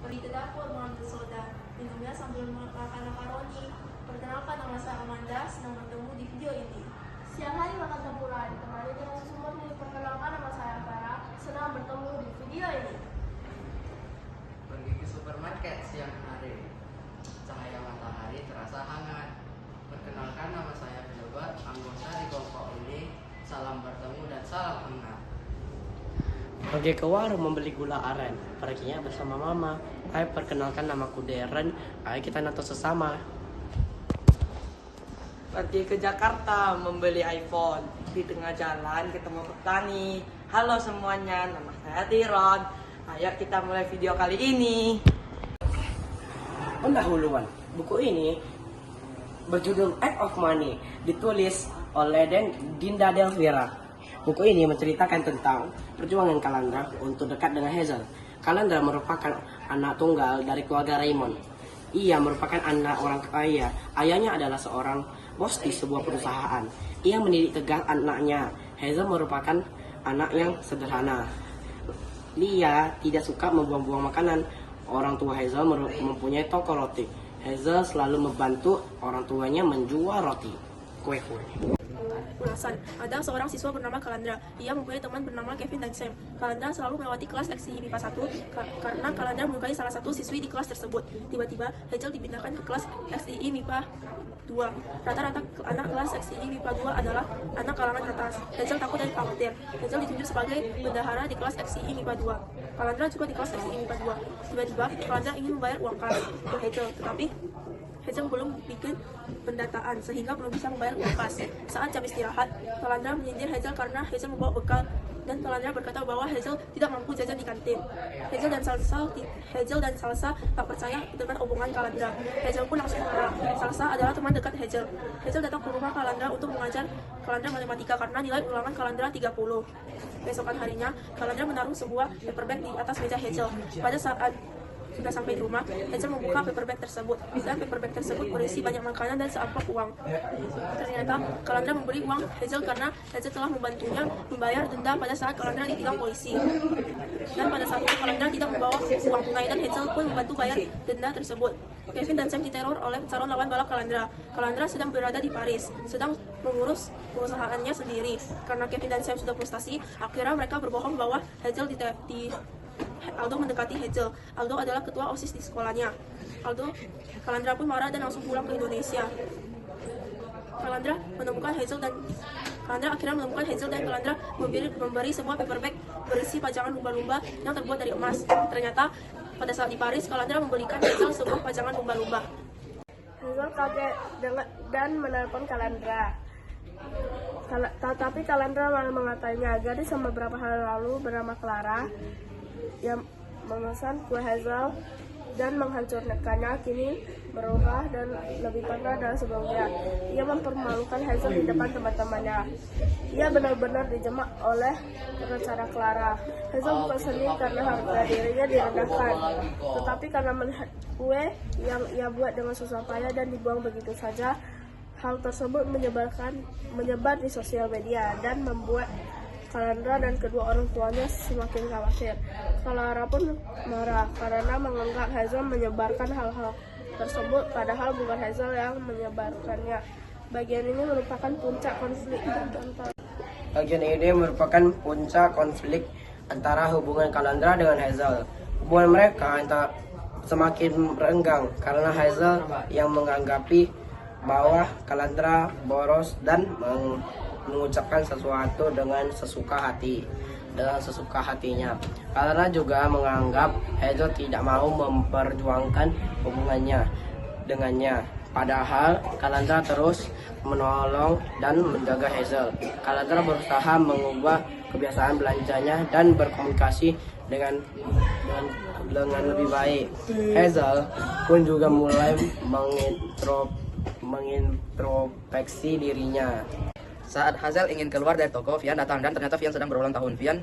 pergi ke dapur mengambil soda, minumnya sambil makan makaroni. Perkenalkan, nama saya Amanda, senang bertemu di video ini. Siang hari makan tempura, ditemani dengan susu murni. Perkenalkan, nama saya Farah, senang bertemu di video ini. Pergi ke supermarket siang hari, cahaya matahari terasa hangat. Perkenalkan, nama saya Gilbert, anggota di kelompok ini. Salam bertemu dan salam hangat. Pergi ke warung membeli gula aren, perginya bersama mama. Hai, perkenalkan, namaku Deren, ayo kita nato sesama. Pergi ke Jakarta membeli iPhone, di tengah jalan ketemu petani. Halo semuanya, nama saya Tiron. Ayo kita mulai video kali ini. Pendahuluan, buku ini berjudul Act of Money, ditulis oleh Dinda Delvira. Buku ini menceritakan tentang perjuangan Calandra untuk dekat dengan Hazel. Calandra merupakan anak tunggal dari keluarga Raymond. Ia merupakan anak orang kaya. Ayahnya adalah seorang bos di sebuah perusahaan. Ia mendidik tegas anaknya. Hazel merupakan anak yang sederhana. Dia tidak suka membuang-buang makanan. Orang tua Hazel mempunyai toko roti. Hazel selalu membantu orang tuanya menjual roti, kue-kue. Ulasan, ada seorang siswa bernama Calandra. Ia mempunyai teman bernama Kevin dan Sam. Calandra selalu melewati kelas seksi MIPA 1 karena Calandra menyukai salah satu siswi di kelas tersebut. Tiba-tiba, Hazel dipindahkan ke kelas XII MIPA 2. Rata-rata anak kelas XII MIPA 2 adalah anak kalangan atas. Hazel takut dan khawatir. Hazel ditunjuk sebagai bendahara di kelas XII MIPA 2. Calandra juga di kelas XII MIPA 2. Tiba-tiba, Calandra ingin membayar uang kas ke Hazel, tetapi Hazel belum bikin pendataan sehingga belum bisa membayar uang kas. Saat jam istirahat, Calandra menyindir Hazel karena Hazel membawa bekal dan Calandra berkata bahwa Hazel tidak mampu jajan di kantin. Hazel dan Salsa tak percaya dengan omongan Calandra. Hazel pun langsung marah. Salsa adalah teman dekat Hazel. Hazel datang ke rumah Calandra untuk mengajar Calandra matematika karena nilai ulangan Calandra 30. Besokan harinya, Calandra menaruh sebuah paperback di atas meja Hazel. Pada saat sudah sampai di rumah, Hazel membuka paperback tersebut, dan paperback tersebut berisi banyak makanan dan seamplop uang. Ternyata Calandra memberi uang Hazel karena Hazel telah membantunya membayar denda pada saat Calandra ditilang polisi. Dan pada saat itu Calandra tidak membawa uang tunai dan Hazel pun membantu bayar denda tersebut. Kevin dan Sam diteror oleh calon lawan balap Calandra. Calandra sedang berada di Paris, sedang mengurus perusahaannya sendiri. Karena Kevin dan Sam sudah frustasi, akhirnya mereka berbohong bahwa Aldo mendekati Hazel. Aldo adalah ketua OSIS di sekolahnya. Calandra pun marah dan langsung pulang ke Indonesia. Calandra akhirnya menemukan Hazel dan Calandra memberi sebuah paperback berisi pajangan lumba-lumba yang terbuat dari emas. Ternyata pada saat di Paris, Calandra memberikan Hazel sebuah pajangan lumba-lumba. Hazel kaget dan menelpon Calandra. Tapi Calandra malah mengatakannya, gadis sama beberapa hari lalu bernama Clara yang memesan kue Hazel dan menghancurkannya kini berubah dan lebih parah dari sebelumnya. Ia mempermalukan Hazel di depan teman-temannya. Ia benar-benar dijemak oleh rencana Clara. Hazel bukan sedih karena harga dirinya direndahkan, tetapi karena melihat kue yang ia buat dengan susah payah dan dibuang begitu saja. Hal tersebut menyebar di sosial media dan membuat Calandra dan kedua orang tuanya semakin khawatir. Clara pun marah karena menganggap Hazel menyebarkan hal-hal tersebut, padahal bukan Hazel yang menyebarkannya. Bagian ini merupakan puncak konflik antara hubungan Calandra dengan Hazel. Hubungan mereka semakin renggang karena Hazel yang menganggapi bahwa Calandra boros dan mengucapkan sesuatu dengan sesuka hatinya. Calandra juga menganggap Hazel tidak mau memperjuangkan hubungannya dengannya. Padahal Calandra terus menolong dan menjaga Hazel. Calandra berusaha mengubah kebiasaan belanjanya dan berkomunikasi dengan lebih baik. Hazel pun juga mulai mengintrospeksi dirinya. Saat Hazel ingin keluar dari toko, Vian datang dan ternyata Vian sedang berulang tahun. Vian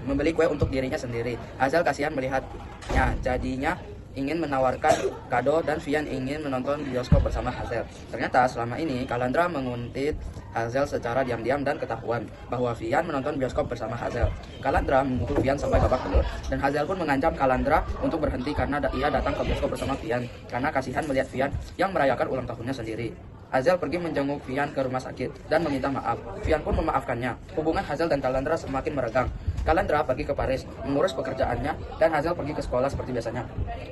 membeli kue untuk dirinya sendiri. Hazel kasihan melihatnya, jadinya ingin menawarkan kado dan Vian ingin menonton bioskop bersama Hazel. Ternyata selama ini Kalandra menguntit Hazel secara diam-diam dan ketahuan bahwa Vian menonton bioskop bersama Hazel. Kalandra memukul Vian sampai babak belur dan Hazel pun mengancam Kalandra untuk berhenti karena ia datang ke bioskop bersama Vian karena kasihan melihat Vian yang merayakan ulang tahunnya sendiri. Hazel pergi menjenguk Vian ke rumah sakit dan meminta maaf. Vian pun memaafkannya. Hubungan Hazel dan Kalandra semakin meregang. Kalandra pergi ke Paris mengurus pekerjaannya dan Hazel pergi ke sekolah seperti biasanya.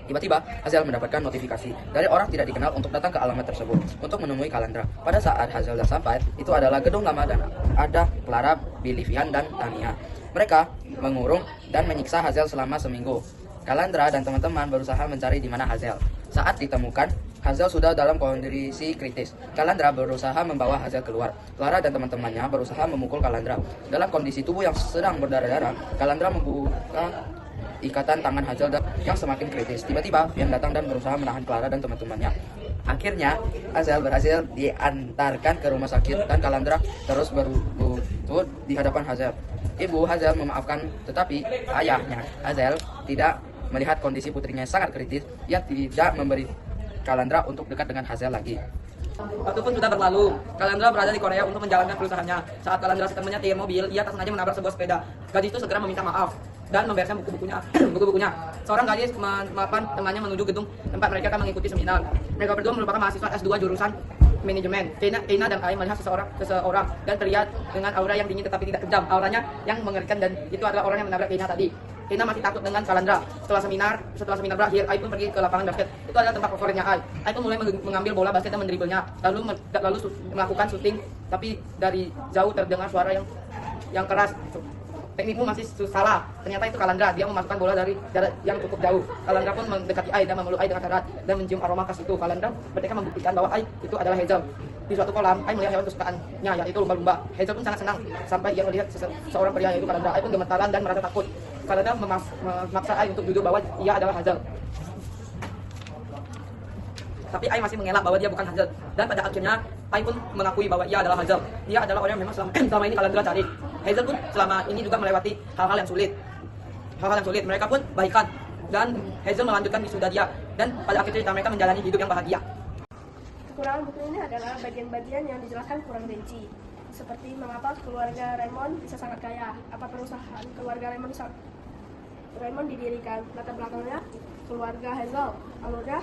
Tiba-tiba Hazel mendapatkan notifikasi dari orang tidak dikenal untuk datang ke alamat tersebut untuk menemui Kalandra. Pada saat Hazel sudah sampai, itu adalah gedung lama dan ada Clara, Billy, Vian, dan Tania. Mereka mengurung dan menyiksa Hazel selama seminggu. Kalandra dan teman-teman berusaha mencari di mana Hazel. Saat ditemukan, Hazel sudah dalam kondisi kritis. Kalandra berusaha membawa Hazel keluar. Clara dan teman-temannya berusaha memukul Kalandra. Dalam kondisi tubuh yang sedang berdarah-darah, Kalandra membuka ikatan tangan Hazel yang semakin kritis. Tiba-tiba, Vian datang dan berusaha menahan Clara dan teman-temannya. Akhirnya, Hazel berhasil diantarkan ke rumah sakit dan Kalandra terus berlutut di hadapan Hazel. Ibu Hazel memaafkan, tetapi ayahnya Hazel tidak melihat kondisi putrinya yang sangat kritis. Ia tidak memberi Kalandra untuk dekat dengan Hazel lagi. Waktu pun sudah berlalu. Kalandra berada di Korea untuk menjalankan perusahaannya. Saat Kalandra sedang menyetir mobil, ia tak sengaja menabrak sebuah sepeda. Gadis itu segera meminta maaf dan membereskan buku-bukunya. Seorang gadis memaafkan temannya menuju gedung tempat mereka akan mengikuti seminar. Mereka berdua merupakan mahasiswa S2 jurusan manajemen. Keina dan Ai melihat seseorang dan terlihat dengan aura yang dingin tetapi tidak kejam. Auranya yang mengerikan dan itu adalah orang yang menabrak Keina tadi. Keina masih takut dengan Kalandra. Setelah seminar berakhir, Ai pun pergi ke lapangan basket. Itu adalah tempat favoritnya Ai. Ai pun mulai mengambil bola basket dan mendribelnya. Lalu melakukan syuting, tapi dari jauh terdengar suara yang keras. Teknikmu masih salah. Ternyata itu Kalandra. Dia memasukkan bola dari jarak yang cukup jauh. Kalandra pun mendekati Ai dan memeluk Ai dengan erat dan mencium aroma khas itu. Kalandra bertekad membuktikan bahwa Ai itu adalah Hazel. Di suatu kolam, Ai melihat hewan kesukaannya, yaitu lumba-lumba. Hazel pun sangat senang sampai ia melihat seorang pria, yaitu Kalandra. Ai pun gemetaran dan merasa takut. Kalandra memaksa Ai untuk jujur bahwa ia adalah Hazel. Tapi Ai masih mengelak bahwa dia bukan Hazel. Dan pada akhirnya Ai pun mengakui bahwa ia adalah Hazel. Dia adalah orang yang memang selama ini Kalandra cari. Hazel pun selama ini juga melewati hal-hal yang sulit. Mereka pun baikan dan Hazel melanjutkan wisuda dia. Dan pada akhir cerita mereka menjalani hidup yang bahagia. Kekurangan buku ini adalah bagian-bagian yang dijelaskan kurang rinci. Seperti mengapa keluarga Raymond bisa sangat kaya, apa perusahaan keluarga Raymond didirikan, latar belakangnya keluarga Hazel, alurnya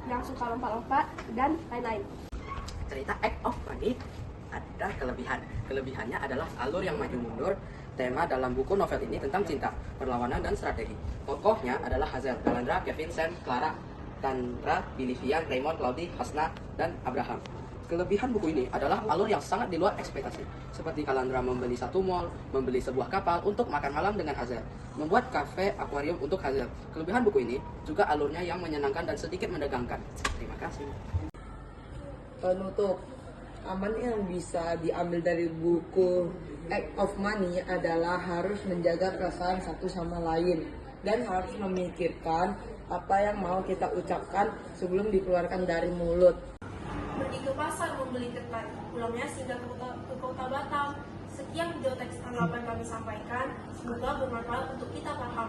yang suka lompat-lompat, dan lain-lain. Cerita Act of Money ada kelebihan. Kelebihannya adalah alur yang maju mundur. Tema dalam buku novel ini tentang cinta, perlawanan, dan strategi. Tokohnya adalah Hazel, Kalandra, Kevin, Sam, Clara, Tandra, Billy, Vian, Raymond, Claudie, Hasna, dan Abraham. Kelebihan buku ini adalah alur yang sangat di luar ekspektasi. Seperti Kalandra membeli satu mall, membeli sebuah kapal untuk makan malam dengan Hazel, membuat kafe akuarium untuk Hazel. Kelebihan buku ini juga alurnya yang menyenangkan dan sedikit menegangkan. Terima kasih. Penutup. Aman yang bisa diambil dari buku Act of Money adalah harus menjaga perasaan satu sama lain dan harus memikirkan apa yang mau kita ucapkan sebelum dikeluarkan dari mulut. Pergi ke pasar membeli ketan, pulangnya singgah ke kota Batam. Sekian video teks tanggapan kami sampaikan, semoga bermanfaat untuk kita paham.